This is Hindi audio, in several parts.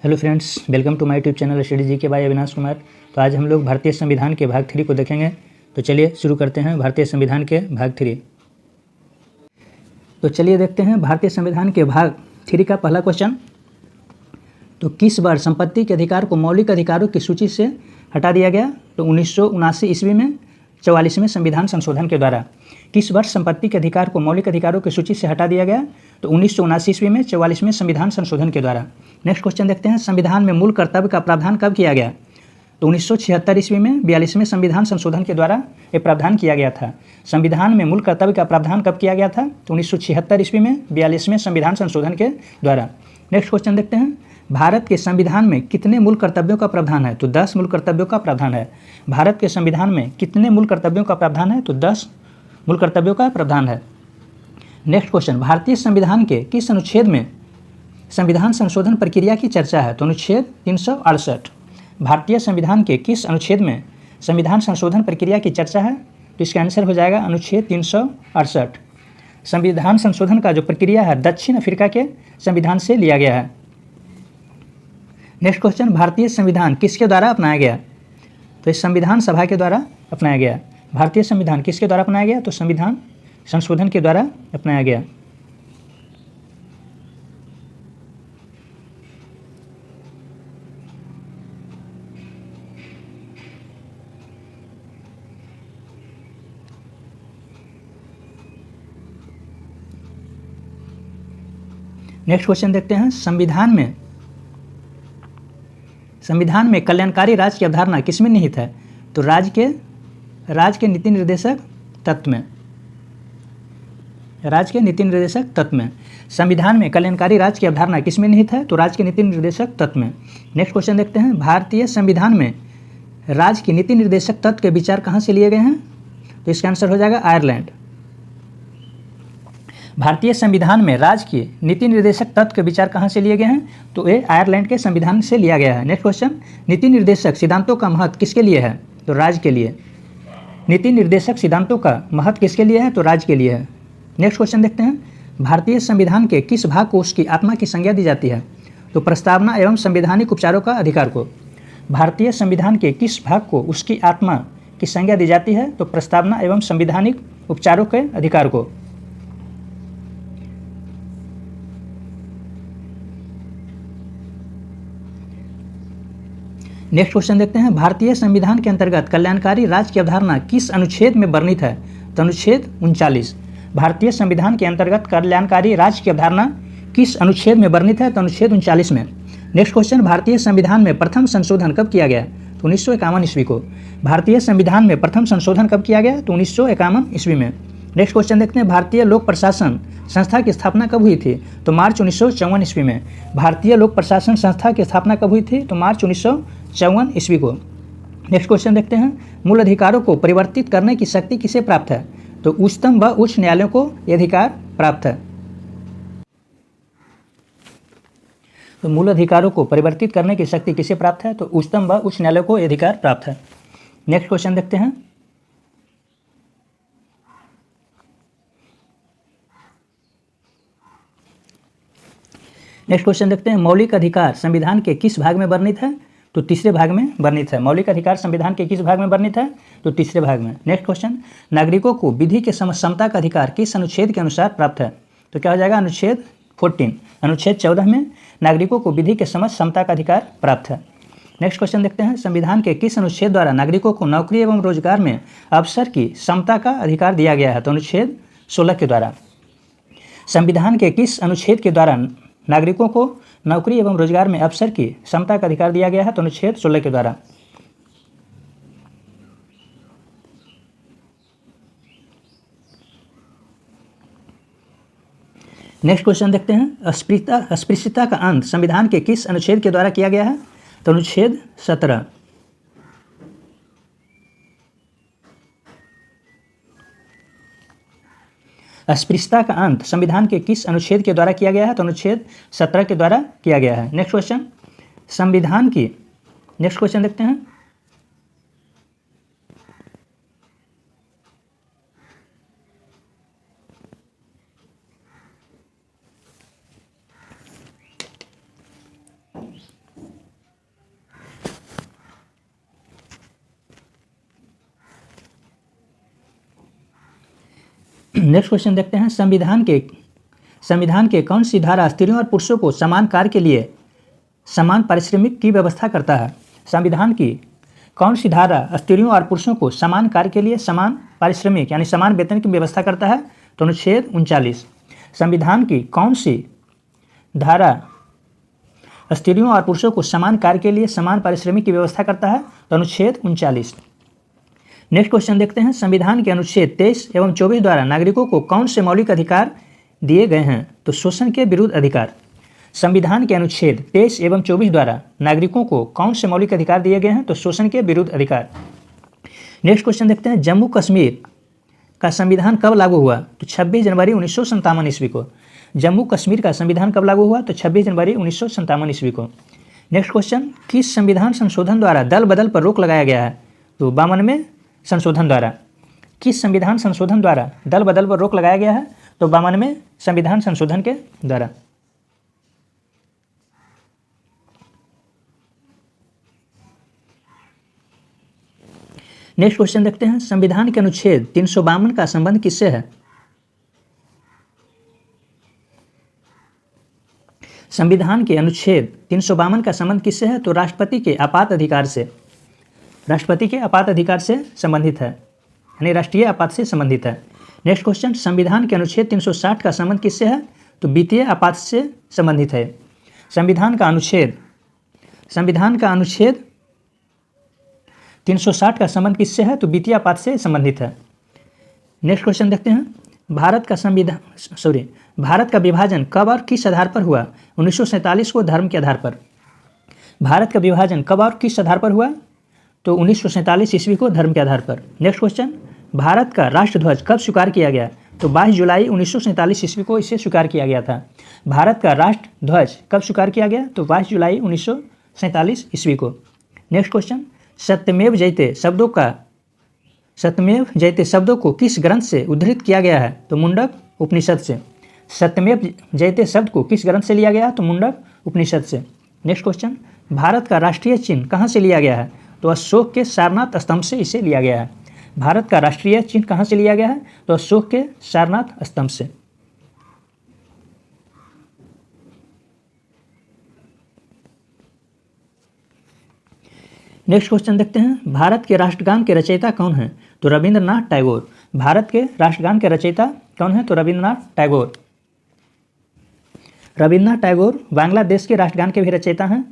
Hello friends, welcome to my YouTube channel study G K by Avinash Kumar. तो आज हम लोग भारतीय संविधान के भाग 3 को देखेंगे। तो चलिए शुरू करते हैं भारतीय संविधान के भाग 3। तो चलिए देखते हैं भारतीय संविधान के भाग 3 का पहला क्वेश्चन। तो किस बार संपत्ति के अधिकार को मौलिक अधिकारों की सूची से हटा दिया गया? तो 1979 ईस्वी में 44वें संविधान संशोधन के द्वारा। किस वर्ष संपत्ति के अधिकार को मौलिक अधिकारों की सूची से हटा दिया गया? तो 1979 ईस्वी में 44वें संविधान संशोधन के द्वारा। नेक्स्ट क्वेश्चन देखते हैं, संविधान में मूल कर्तव्य का प्रावधान कब किया गया? तो 1976 ईस्वी में 42वें संविधान संशोधन के द्वारा ये प्रावधान किया गया था। संविधान में मूल कर्तव्य का प्रावधान कब किया गया था? तो 1976 ईस्वी में 42वें संविधान संशोधन के द्वारा। नेक्स्ट क्वेश्चन देखते हैं, भारत के संविधान में कितने मूल कर्तव्यों का प्रावधान है? तो 10 मूल कर्तव्यों का प्रावधान है। भारत के संविधान में कितने मूल कर्तव्यों का प्रावधान है? तो 10 मूल कर्तव्यों का प्रावधान है। नेक्स्ट क्वेश्चन, भारतीय संविधान के किस अनुच्छेद में संविधान संशोधन प्रक्रिया की चर्चा है? तो अनुच्छेद 368। भारतीय संविधान के किस अनुच्छेद में संविधान संशोधन प्रक्रिया की चर्चा है? तो इसका आंसर हो जाएगा अनुच्छेद 368। संविधान संशोधन का जो प्रक्रिया है दक्षिण अफ्रीका के संविधान से लिया गया है। नेक्स्ट क्वेश्चन, भारतीय संविधान किसके द्वारा अपनाया गया? तो इस संविधान सभा के द्वारा अपनाया गया। भारतीय संविधान किसके द्वारा अपनाया गया? तो संविधान संशोधन के द्वारा अपनाया गया। नेक्स्ट क्वेश्चन देखते हैं, संविधान में कल्याणकारी राज्य की अवधारणा किसमें निहित है? तो राज्य के नीति निर्देशक तत्व में। राज्य के नीति निर्देशक तत्व में संविधान में कल्याणकारी राज्य की अवधारणा किसमें निहित है? तो राज्य के नीति निर्देशक तत्व में। नेक्स्ट क्वेश्चन देखते हैं, भारतीय संविधान में राज्य के नीति निर्देशक तत्व के विचार कहाँ से लिए गए हैं? तो इसका आंसर हो जाएगा आयरलैंड। भारतीय संविधान में राज्य के नीति निर्देशक तत्व के विचार कहाँ से लिए गए हैं? तो ये आयरलैंड के संविधान से लिया गया है। नेक्स्ट क्वेश्चन, नीति निर्देशक सिद्धांतों का महत्व किसके लिए है? तो राज्य के लिए। नीति निर्देशक सिद्धांतों का महत्व किसके लिए है? तो राज्य के लिए है। नेक्स्ट क्वेश्चन देखते हैं, भारतीय संविधान के किस भाग को उसकी आत्मा की संज्ञा दी जाती है? तो प्रस्तावना एवं संवैधानिक उपचारों का अधिकार को। भारतीय संविधान के किस भाग को उसकी आत्मा की संज्ञा दी जाती है? तो प्रस्तावना एवं संवैधानिक उपचारों के अधिकार को। नेक्स्ट क्वेश्चन देखते हैं, भारतीय संविधान के अंतर्गत कल्याणकारी राज्य की अवधारणा किस अनुच्छेद में वर्णित है? तो अनुच्छेद 39। भारतीय संविधान के अंतर्गत कल्याणकारी राज्य की अवधारणा किस अनुच्छेद में वर्णित है? तो अनुच्छेद 39 में। नेक्स्ट क्वेश्चन, भारतीय संविधान में प्रथम संशोधन कब किया गया? तो 1951 ईस्वी को। भारतीय संविधान में प्रथम संशोधन कब किया गया? तो 1951 ईस्वी में। नेक्स्ट क्वेश्चन देखते हैं, भारतीय लोक प्रशासन संस्था की स्थापना कब हुई थी? तो मार्च 1954 ईस्वी में। भारतीय लोक प्रशासन संस्था की स्थापना कब हुई थी? तो मार्च 1954 ईस्वी को। नेक्स्ट क्वेश्चन देखते हैं, मूल अधिकारों को परिवर्तित करने की शक्ति किसे प्राप्त है? तो उच्चतम व उच्च न्यायालयों को यह अधिकार प्राप्त है। तो मूल अधिकारों को परिवर्तित करने की शक्ति किसे प्राप्त है? तो उच्चतम व उच्च न्यायालयों को यह अधिकार प्राप्त है। नेक्स्ट क्वेश्चन देखते हैं, मौलिक अधिकार संविधान के किस भाग में वर्णित है? तो तीसरे भाग में वर्णित है। मौलिक अधिकार संविधान के किस भाग में वर्णित है? तो तीसरे भाग में। नेक्स्ट क्वेश्चन, नागरिकों को विधि के समता का अधिकार किस अनुच्छेद के अनुसार प्राप्त है? तो क्या हो जाएगा? अनुच्छेद 14। अनुच्छेद 14 में नागरिकों को विधि के समता का अधिकार प्राप्त है। नेक्स्ट क्वेश्चन देखते हैं, संविधान के किस अनुच्छेद द्वारा नागरिकों को नौकरी एवं रोजगार में अवसर की समता का अधिकार दिया गया है? तो अनुच्छेद 16 के द्वारा। संविधान के किस अनुच्छेद के द्वारा नागरिकों को नौकरी एवं रोजगार में अवसर की समता का अधिकार दिया गया है? तो अनुच्छेद 16 के द्वारा। नेक्स्ट क्वेश्चन देखते हैं, अस्पृश्यता का अंत संविधान के किस अनुच्छेद के द्वारा किया गया है? तो अनुच्छेद 17। अस्पृश्यता का अंत संविधान के किस अनुच्छेद के द्वारा किया गया है? तो अनुच्छेद 17 के द्वारा किया गया है। नेक्स्ट क्वेश्चन, नेक्स्ट क्वेश्चन देखते हैं, नेक्स्ट क्वेश्चन देखते हैं, संविधान के कौन सी धारा स्त्रियों और पुरुषों को समान कार्य के लिए समान पारिश्रमिक की व्यवस्था करता है? संविधान की कौन सी धारा स्त्रियों और पुरुषों को समान कार्य के लिए समान पारिश्रमिक यानी समान वेतन की व्यवस्था करता है? तो अनुच्छेद 39। संविधान की कौन सी धारा स्त्रियों और पुरुषों को समान कार्य के लिए समान पारिश्रमिक की व्यवस्था करता है? तो अनुच्छेद 39। नेक्स्ट क्वेश्चन देखते हैं, संविधान के अनुच्छेद 23 एवं 24 द्वारा नागरिकों को कौन से मौलिक अधिकार दिए गए हैं? तो शोषण के विरुद्ध अधिकार। संविधान के अनुच्छेद 23 एवं 24 द्वारा नागरिकों को कौन से मौलिक अधिकार दिए गए हैं? तो शोषण के विरुद्ध अधिकार। नेक्स्ट क्वेश्चन देखते हैं, जम्मू कश्मीर का संविधान कब लागू हुआ? तो 26 जनवरी 1957 ईस्वी को। जम्मू कश्मीर का संविधान कब लागू हुआ? तो 26 जनवरी 1957 ईस्वी को। नेक्स्ट क्वेश्चन, किस संविधान संशोधन द्वारा दल बदल पर रोक लगाया गया है? तो 52वें संशोधन द्वारा। किस संविधान संशोधन द्वारा दल बदल पर रोक लगाया गया है? तो 52वें संविधान संशोधन के द्वारा। नेक्स्ट क्वेश्चन देखते हैं, संविधान के अनुच्छेद 352 का संबंध किससे है? संविधान के अनुच्छेद 352 का संबंध किससे है? तो राष्ट्रपति के आपात अधिकार से। राष्ट्रपति के आपात अधिकार से संबंधित है, यानी राष्ट्रीय आपात से संबंधित है। नेक्स्ट क्वेश्चन, संविधान के अनुच्छेद 360 का संबंध किससे है? तो वित्तीय आपात से संबंधित है। संविधान का अनुच्छेद 360 का संबंध किससे है? तो वित्तीय आपात से संबंधित है। नेक्स्ट क्वेश्चन देखते हैं, भारत का विभाजन कब और किस आधार पर हुआ? 1947 को धर्म के आधार पर। भारत का विभाजन कब और किस आधार पर हुआ? तो 1947 ईस्वी को धर्म के आधार पर। नेक्स्ट क्वेश्चन, भारत का राष्ट्रध्वज कब स्वीकार किया गया? तो 22 जुलाई 1947 ईस्वी को इसे स्वीकार किया गया था। भारत का राष्ट्रध्वज कब स्वीकार किया गया? तो 22 जुलाई 1947 ईस्वी को। नेक्स्ट क्वेश्चन, सत्यमेव जयते शब्दों को किस ग्रंथ से उद्धृत किया गया है? तो मुंडक उपनिषद से। सत्यमेव जयते शब्द को किस ग्रंथ से लिया गया? तो मुंडक उपनिषद से। नेक्स्ट क्वेश्चन, भारत का राष्ट्रीय चिन्ह कहाँ से लिया गया है? तो अशोक के सारनाथ स्तंभ से इसे लिया गया है। भारत का राष्ट्रीय चिन्ह कहाँ से लिया गया है? तो अशोक के सारनाथ स्तंभ से। नेक्स्ट क्वेश्चन देखते हैं, भारत के राष्ट्रगान के रचयिता कौन हैं? तो रविंद्रनाथ टैगोर। भारत के राष्ट्रगान के रचयिता कौन है? तो रविंद्रनाथ टैगोर। रविंद्रनाथ टैगोर बांग्लादेश के राष्ट्रगान के भी रचयिता हैं।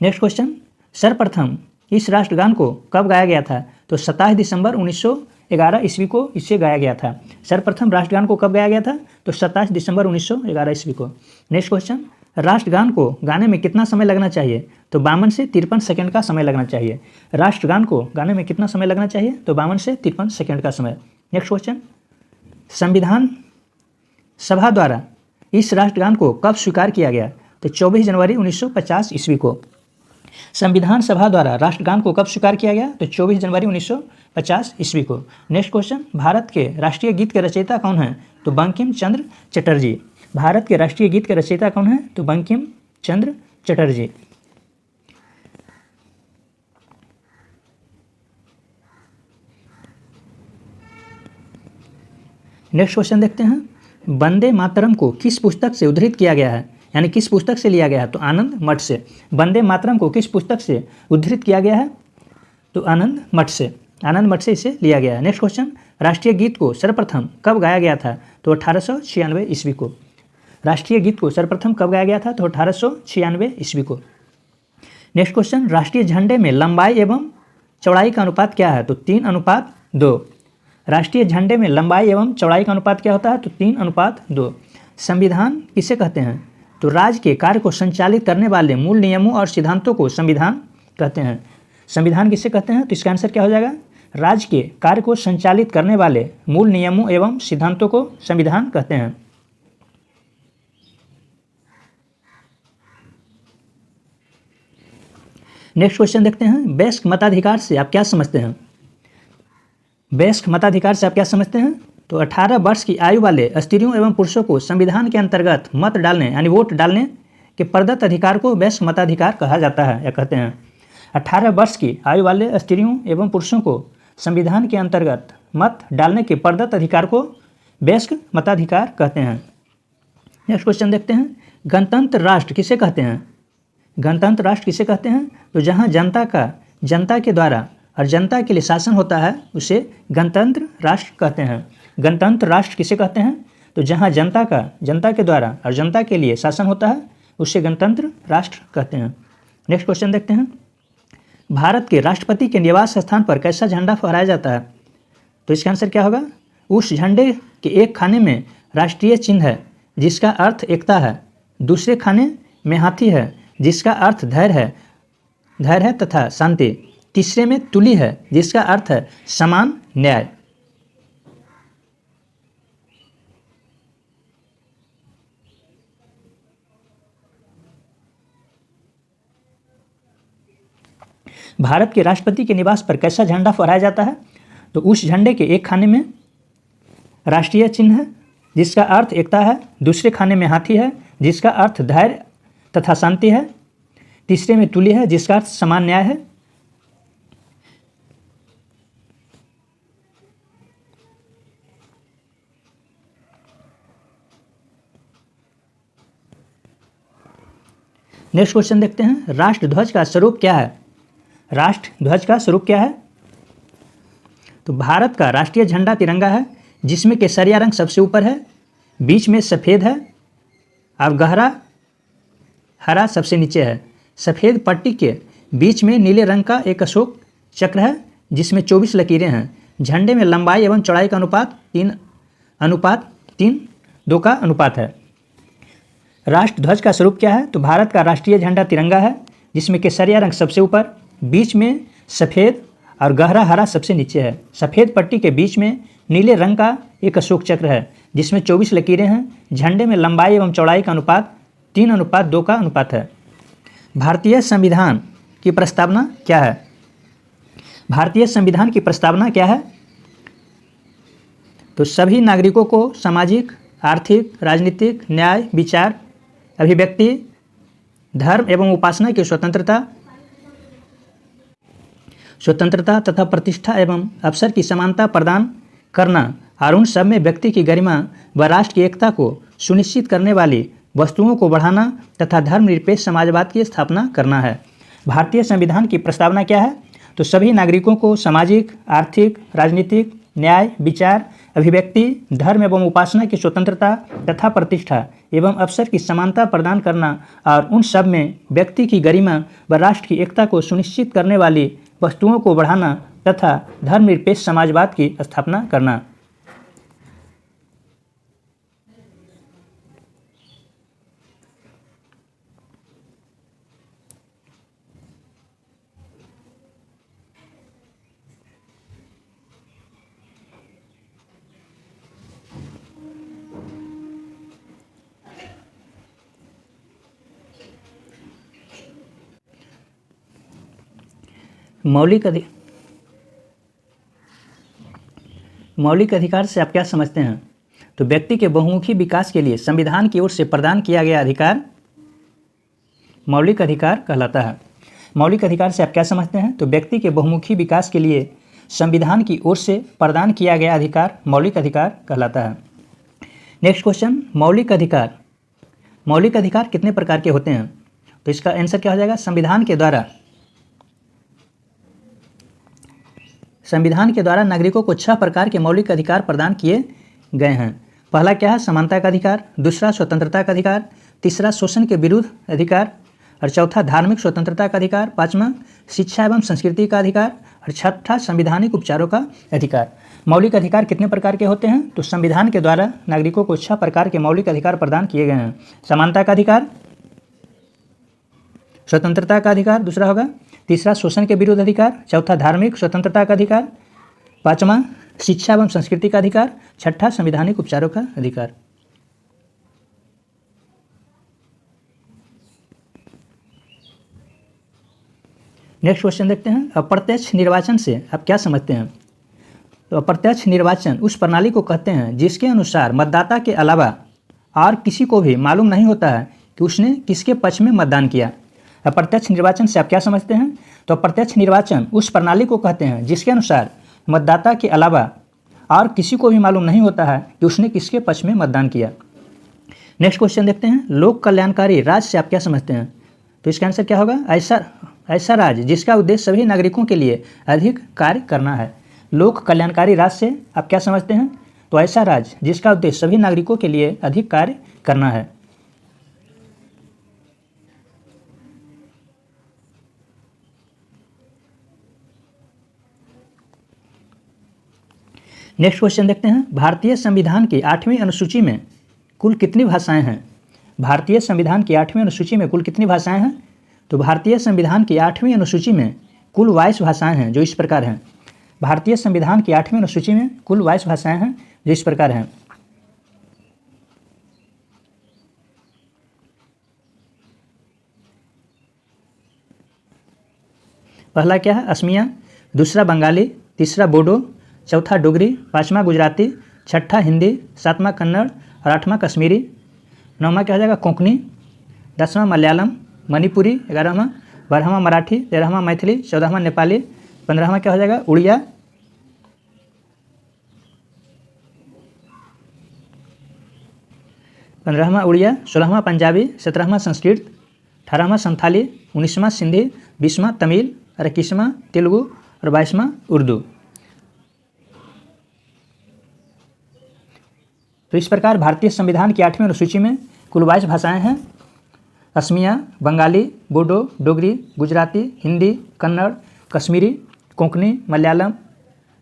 नेक्स्ट क्वेश्चन, सर्वप्रथम इस राष्ट्रगान को कब गाया गया था? तो 27 दिसंबर 1911 ईस्वी को इसे गाया गया था। सर्वप्रथम राष्ट्रगान को कब गाया गया था? तो 27 दिसंबर 1911 ईस्वी को। नेक्स्ट क्वेश्चन, राष्ट्रगान को गाने में कितना समय लगना चाहिए? तो 52 से 53 सेकंड का समय लगना चाहिए। राष्ट्रगान को गाने में कितना समय लगना चाहिए? तो 52 से 53 सेकंड का समय। नेक्स्ट क्वेश्चन, संविधान सभा द्वारा इस राष्ट्रगान को कब स्वीकार किया गया? तो 24 जनवरी 1950 ईस्वी को। संविधान सभा द्वारा राष्ट्रगान को कब स्वीकार किया गया? तो 24 जनवरी 1950 ईस्वी को। नेक्स्ट क्वेश्चन, भारत के राष्ट्रीय गीत के रचयिता कौन हैं? तो बंकिम चंद्र चटर्जी। भारत के राष्ट्रीय गीत के रचयिता कौन हैं? तो बंकिम चंद्र चटर्जी। नेक्स्ट क्वेश्चन देखते हैं, वंदे मातरम को किस पुस्तक से उद्धृत किया गया है, यानी किस पुस्तक से लिया गया है? तो आनंद मठ से। वंदे मातरम को किस पुस्तक से उद्धृत किया गया है? तो आनंद मठ से। आनंद मठ से इसे लिया गया है। नेक्स्ट क्वेश्चन, राष्ट्रीय गीत को सर्वप्रथम कब गाया गया था? तो 1896 ईस्वी को। राष्ट्रीय गीत को सर्वप्रथम कब गाया गया था? तो 1896 ईस्वी को। नेक्स्ट क्वेश्चन, राष्ट्रीय झंडे में लंबाई एवं चौड़ाई का अनुपात क्या है? तो 3:2। राष्ट्रीय झंडे में लंबाई एवं चौड़ाई का अनुपात क्या होता है? तो 3:2। संविधान किसे कहते हैं? तो राज्य के कार्य को संचालित करने वाले मूल नियमों और सिद्धांतों को संविधान कहते हैं। संविधान किसे कहते हैं? तो इसका आंसर क्या हो जाएगा? राज्य के कार्य को संचालित करने वाले मूल नियमों एवं सिद्धांतों को संविधान कहते हैं। नेक्स्ट क्वेश्चन देखते हैं, वयस्क मताधिकार से आप क्या समझते हैं? वयस्क मताधिकार से आप क्या समझते हैं? तो 18 वर्ष की आयु वाले स्त्रियों एवं पुरुषों को संविधान के अंतर्गत मत डालने यानी वोट डालने के प्रदत्त अधिकार को वयस्क मताधिकार कहा जाता है या कहते हैं। 18 वर्ष की आयु वाले स्त्रियों एवं पुरुषों को संविधान के अंतर्गत मत डालने के प्रदत्त अधिकार को वयस्क मताधिकार कहते हैं। नेक्स्ट क्वेश्चन देखते हैं, गणतंत्र राष्ट्र किसे कहते हैं? गणतंत्र राष्ट्र किसे कहते हैं? तो जहाँ जनता के द्वारा और जनता के लिए शासन होता है उसे गणतंत्र राष्ट्र कहते हैं। गणतंत्र राष्ट्र किसे कहते हैं? तो जहाँ जनता के द्वारा और जनता के लिए शासन होता है उसे गणतंत्र राष्ट्र कहते हैं। नेक्स्ट क्वेश्चन देखते हैं, भारत के राष्ट्रपति के निवास स्थान पर कैसा झंडा फहराया जाता है? तो इसका आंसर क्या होगा? उस झंडे के एक खाने में राष्ट्रीय चिन्ह है जिसका अर्थ एकता है, दूसरे खाने में हाथी है जिसका अर्थ धैर्य है तथा शांति, तीसरे में तुली है जिसका अर्थ है समान न्याय। भारत के राष्ट्रपति के निवास पर कैसा झंडा फहराया जाता है? तो उस झंडे के एक खाने में राष्ट्रीय चिन्ह है जिसका अर्थ एकता है, दूसरे खाने में हाथी है जिसका अर्थ धैर्य तथा शांति है, तीसरे में तुल्य है जिसका अर्थ समान न्याय है। नेक्स्ट क्वेश्चन देखते हैं, राष्ट्रध्वज का स्वरूप क्या है? राष्ट्रध्वज का स्वरूप क्या है? तो भारत का राष्ट्रीय झंडा तिरंगा है जिसमें केसरिया रंग सबसे ऊपर है, बीच में सफ़ेद है और गहरा हरा सबसे नीचे है। सफ़ेद पट्टी के बीच में नीले रंग का एक अशोक चक्र है जिसमें 24 लकीरें हैं। झंडे में लंबाई एवं चौड़ाई का अनुपात 3:2 का अनुपात है। राष्ट्रध्वज का स्वरूप क्या है? तो भारत का राष्ट्रीय झंडा तिरंगा है जिसमें केसरिया रंग सबसे ऊपर, बीच में सफ़ेद और गहरा हरा सबसे नीचे है। सफ़ेद पट्टी के बीच में नीले रंग का एक अशोक चक्र है जिसमें 24 लकीरें हैं। झंडे में लंबाई एवं चौड़ाई का अनुपात 3:2 का अनुपात है। भारतीय संविधान की प्रस्तावना क्या है? भारतीय संविधान की प्रस्तावना क्या है? तो सभी नागरिकों को सामाजिक, आर्थिक, राजनीतिक, न्याय, विचार, अभिव्यक्ति, धर्म एवं उपासना की स्वतंत्रता तथा प्रतिष्ठा एवं अवसर की समानता प्रदान करना और उन सब में व्यक्ति की गरिमा व राष्ट्र की एकता को सुनिश्चित करने वाली वस्तुओं को बढ़ाना तथा धर्मनिरपेक्ष समाजवाद की स्थापना करना है। भारतीय संविधान की प्रस्तावना क्या है? तो सभी नागरिकों को सामाजिक, आर्थिक, राजनीतिक, न्याय, विचार, अभिव्यक्ति, धर्म एवं उपासना की स्वतंत्रता तथा प्रतिष्ठा एवं अवसर की समानता प्रदान करना और उन सब में व्यक्ति की गरिमा व राष्ट्र की एकता को सुनिश्चित करने वाली वस्तुओं को बढ़ाना तथा धर्मनिरपेक्ष समाजवाद की स्थापना करना। मौलिक अधिकार से आप क्या समझते हैं? तो व्यक्ति के बहुमुखी विकास के लिए संविधान की ओर से प्रदान किया गया अधिकार मौलिक अधिकार कहलाता है। मौलिक अधिकार से आप क्या समझते हैं? तो व्यक्ति के बहुमुखी विकास के लिए संविधान की ओर से प्रदान किया गया अधिकार मौलिक अधिकार कहलाता है। नेक्स्ट क्वेश्चन, मौलिक अधिकार कितने प्रकार के होते हैं? तो इसका आंसर क्या हो जाएगा? संविधान के द्वारा नागरिकों को 6 प्रकार के मौलिक अधिकार प्रदान किए गए हैं। पहला क्या है? समानता का अधिकार, दूसरा स्वतंत्रता का अधिकार, तीसरा शोषण के विरुद्ध अधिकार और चौथा धार्मिक स्वतंत्रता का अधिकार, पांचवा शिक्षा एवं संस्कृति का अधिकार और छठा संवैधानिक उपचारों का अधिकार। मौलिक अधिकार कितने प्रकार के होते हैं? तो संविधान के द्वारा नागरिकों को 6 प्रकार के मौलिक अधिकार प्रदान किए गए हैं। समानता का अधिकार, स्वतंत्रता का अधिकार दूसरा होगा, तीसरा शोषण के विरुद्ध अधिकार, चौथा धार्मिक स्वतंत्रता का अधिकार, पांचवा शिक्षा एवं संस्कृति का अधिकार, छठा संवैधानिक उपचारों का अधिकार। नेक्स्ट क्वेश्चन देखते हैं, अप्रत्यक्ष निर्वाचन से आप क्या समझते हैं? तो अप्रत्यक्ष निर्वाचन उस प्रणाली को कहते हैं जिसके अनुसार मतदाता के अलावा और किसी को भी मालूम नहीं होता है कि उसने किसके पक्ष में मतदान किया। अप्रत्यक्ष निर्वाचन से आप क्या समझते हैं? तो अप्रत्यक्ष निर्वाचन उस प्रणाली को कहते हैं जिसके अनुसार मतदाता के अलावा और किसी को भी मालूम नहीं होता है कि उसने किसके पक्ष में मतदान किया। नेक्स्ट क्वेश्चन देखते हैं, लोक कल्याणकारी राज्य से आप क्या समझते हैं? तो इसका आंसर क्या होगा? ऐसा राज्य जिसका उद्देश्य सभी नागरिकों के लिए अधिक कार्य करना है। लोक कल्याणकारी राज्य से आप क्या समझते हैं? तो ऐसा राज्य जिसका उद्देश्य सभी नागरिकों के लिए अधिक कार्य करना है। नेक्स्ट क्वेश्चन देखते हैं, भारतीय संविधान की 8वीं अनुसूची में कुल कितनी भाषाएं हैं? भारतीय संविधान की 8वीं अनुसूची में कुल कितनी भाषाएं हैं? तो भारतीय संविधान की 8वीं अनुसूची में कुल 22 भाषाएं हैं, जो इस प्रकार हैं। भारतीय संविधान की 8वीं अनुसूची में कुल 22 भाषाएं हैं, जो इस प्रकार हैं। पहला क्या है? असमिया, दूसरा बंगाली, तीसरा बोडो, चौथा डोगरी, पाँचवा गुजराती, छठा हिंदी, सातवां कन्नड़ और आठवां कश्मीरी, नौवां क्या हो जाएगा? कोंकणी, 10वां मलयालम, मणिपुरी, 11वां, 12वां मराठी, 13वां मैथिली, 14वां नेपाली, 15वां क्या हो जाएगा? उड़िया, 16वां पंजाबी, 17वां संस्कृत, 18वां संथाली, 19वां सिंधी, 20वां तमिल और 21वां तेलुगु और 22वां उर्दू। तो इस प्रकार भारतीय संविधान की 8वीं अनुसूची में कुल 22 भाषाएं हैं। असमिया, बंगाली, बोडो, डोगरी, गुजराती, हिंदी, कन्नड़, कश्मीरी, कोंकणी, मलयालम,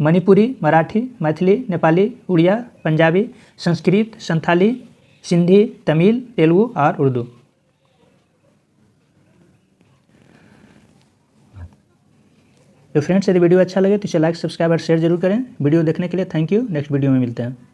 मणिपुरी, मराठी, मैथिली, नेपाली, उड़िया, पंजाबी, संस्कृत, संथाली, सिंधी, तमिल, तेलुगु और उर्दू। तो फ्रेंड्स, यदि वीडियो अच्छा लगे तो इसे लाइक, सब्सक्राइब और शेयर जरूर करें। वीडियो देखने के लिए थैंक यू। नेक्स्ट वीडियो में मिलते हैं।